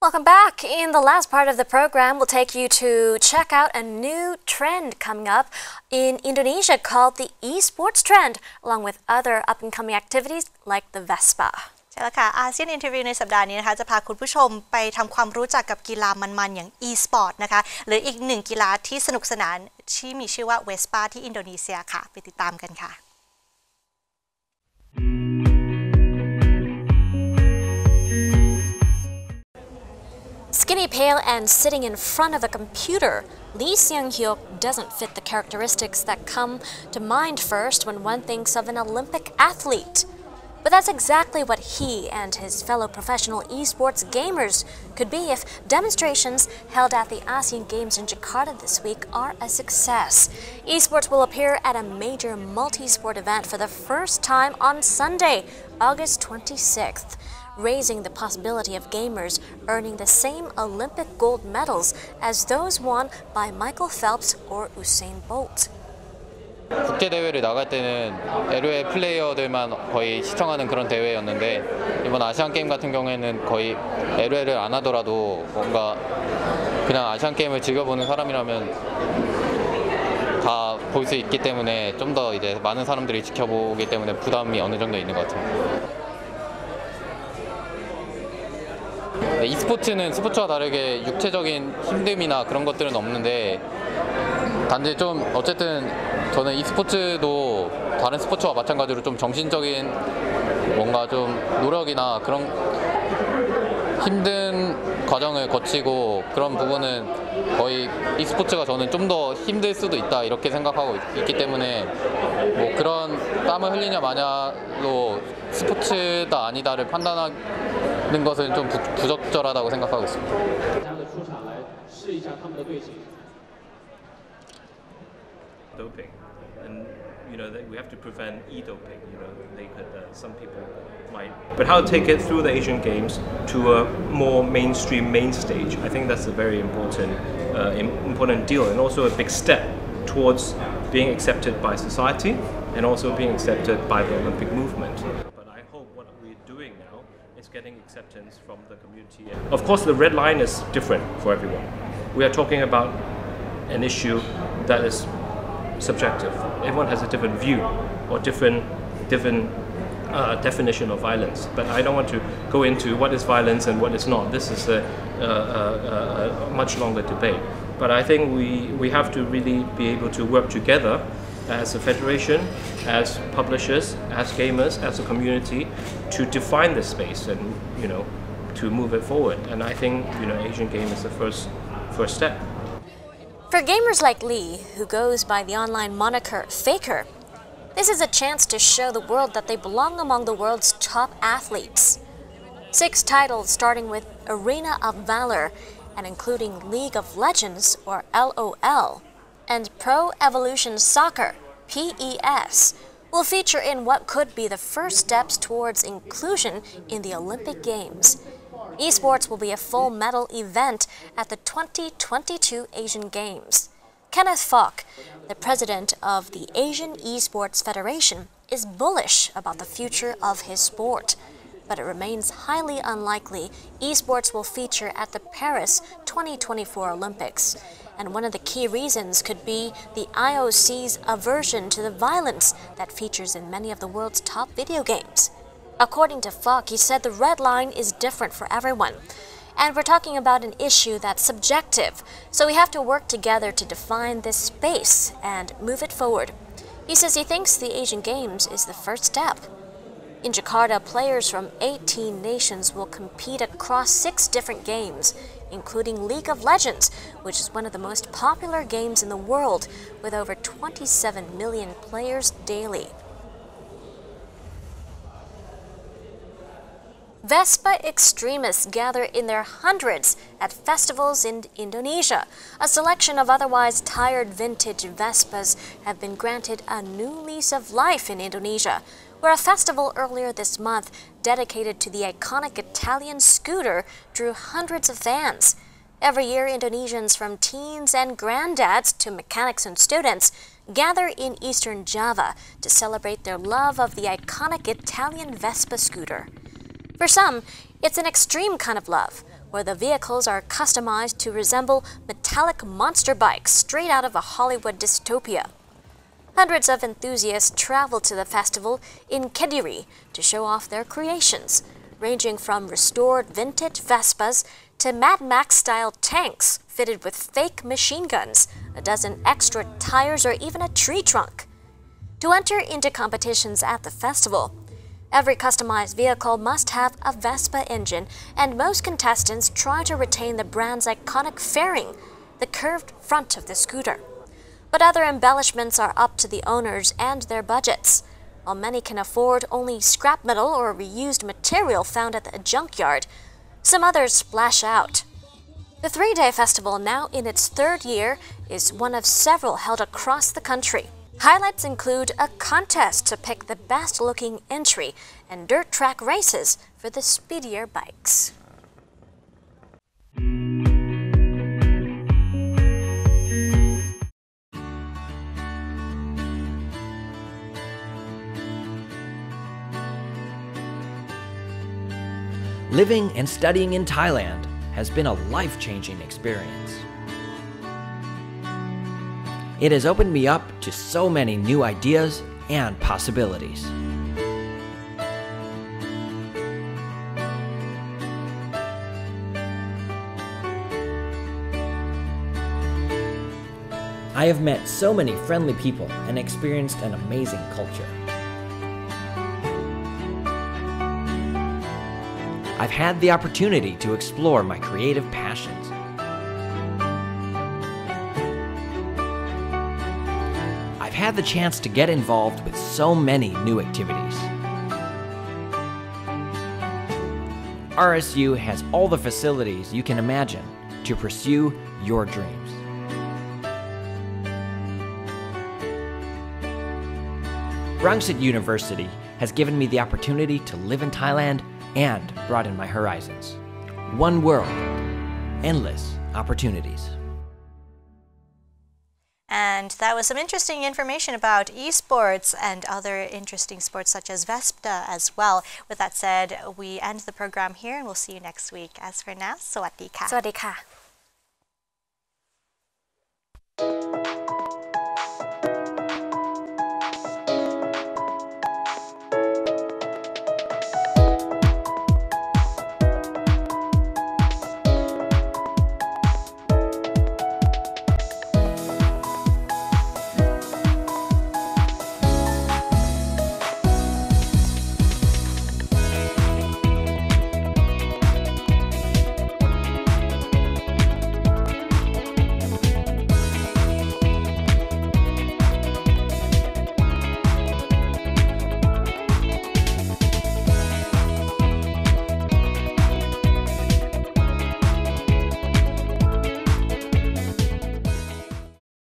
Welcome back. In the last part of the program, we'll take you to check out a new trend coming up in Indonesia called the esports trend, along with other up-and-coming activities like the Vespa. ใช่แล้วค่ะอาเซียนอินเทอร์วิวในสัปดาห์นี้นะคะจะพาคุณผู้ชมไปทำความรู้จักกับกีฬามันๆอย่าง e-sport นะคะหรืออีกหนึ่งกีฬาที่สนุกสนานที่มีชื่อว่า Vespa ที่อินโดนีเซียค่ะไปติดตามกันค่ะSkinny, pale, and sitting in front of a computer, Lee Seung-hyuk doesn't fit the characteristics that come to mind first when one thinks of an Olympic athlete. But that's exactly what he and his fellow professional esports gamers could be if demonstrations held at the ASEAN Games in Jakarta this week are a success. Esports will appear at a major multi-sport event for the first time on Sunday, August 26th. Raising the possibility of gamers earning the same Olympic gold medals as those won by Michael Phelps or Usain Bolt. 국제 대회를 나갈 때는 LOL 플레이어들만 거의 시청하는 그런 대회였는데 이번 아시안 게임 같은 경우에는 거의 LOL을 안 하더라도 뭔가 그냥 아시안 게임을 즐겨보는 사람이라면 다 볼 수 있기 때문에 좀 더 이제 많은 사람들이 지켜보기 때문에 부담이 어느 정도 있는 것 같아요. e스포츠는 스포츠와 다르게 육체적인 힘듦이나 그런 것들은 없는데 단지 좀 어쨌든 저는 e스포츠도 다른 스포츠와 마찬가지로 좀 정신적인 뭔가 좀 노력이나 그런 힘든 과정을 거치고 그런 부분은 거의 e스포츠가 저는 좀 더 힘들 수도 있다 이렇게 생각하고 있기 때문에 뭐 그런 땀을 흘리냐 마냐로 스포츠다 아니다를 판단하는 것은 좀 부적절하다고 생각하고 있습니다. Doping, and that we have to prevent e-doping. They could, some people might. But how to take it through the Asian Games to a more mainstream main stage? I think that's a very important deal, and also a big step towards being accepted by society, and also being accepted by the Olympic movement. But I hope what we're doing now is getting acceptance from the community. Of course, the red line is different for everyone. We are talking about an issue that is subjective. Everyone has a different view or different definition of violence. But I don't want to go into what is violence and what is not. This is a much longer debate. But I think we have to really be able to work together as a federation, as publishers, as gamers, as a community to define this space and to move it forward. And I think Asian Game is the first step. For gamers like Lee, who goes by the online moniker Faker, this is a chance to show the world that they belong among the world's top athletes. 6 titles starting with Arena of Valor and including League of Legends, or LOL, and Pro Evolution Soccer, PES, will feature in what could be the first steps towards inclusion in the Olympic Games. Esports will be a full medal event at the 2022 Asian Games. Kenneth Falk, the president of the Asian Esports Federation, is bullish about the future of his sport, but it remains highly unlikely esports will feature at the Paris 2024 Olympics. And one of the key reasons could be the IOC's aversion to the violence that features in many of the world's top video games. According to Falk, he said the red line is different for everyone. And we're talking about an issue that's subjective, so we have to work together to define this space and move it forward. He says he thinks the Asian Games is the first step. In Jakarta, players from 18 nations will compete across 6 different games, including League of Legends, which is one of the most popular games in the world, with over 27 million players daily. Vespa extremists gather in their hundreds at festivals in Indonesia. A selection of otherwise tired vintage Vespas have been granted a new lease of life in Indonesia, where a festival earlier this month dedicated to the iconic Italian scooter drew hundreds of fans. Every year, Indonesians from teens and granddads to mechanics and students gather in eastern Java to celebrate their love of the iconic Italian Vespa scooter. For some, it's an extreme kind of love, where the vehicles are customized to resemble metallic monster bikes straight out of a Hollywood dystopia. Hundreds of enthusiasts travel to the festival in Kediri to show off their creations, ranging from restored vintage Vespas to Mad Max-style tanks fitted with fake machine guns, a dozen extra tires, or even a tree trunk. To enter into competitions at the festival, every customized vehicle must have a Vespa engine, and most contestants try to retain the brand's iconic fairing, the curved front of the scooter. But other embellishments are up to the owners and their budgets. While many can afford only scrap metal or reused material found at the junkyard, some others splash out. The three-day festival, now in its third year, is one of several held across the country. Highlights include a contest to pick the best-looking entry and dirt track races for the speedier bikes. Living and studying in Thailand has been a life-changing experience. It has opened me up to so many new ideas and possibilities. I have met so many friendly people and experienced an amazing culture. I've had the opportunity to explore my creative passions. I've had the chance to get involved with so many new activities. RSU has all the facilities you can imagine to pursue your dreams. Rangsit University has given me the opportunity to live in Thailand and broaden my horizons. One world, endless opportunities. And that was some interesting information about esports and other interesting sports such as Vespa as well. With that said, we end the program here and we'll see you next week. As for now, สวัสดีค่ะ สวัสดีค่ะ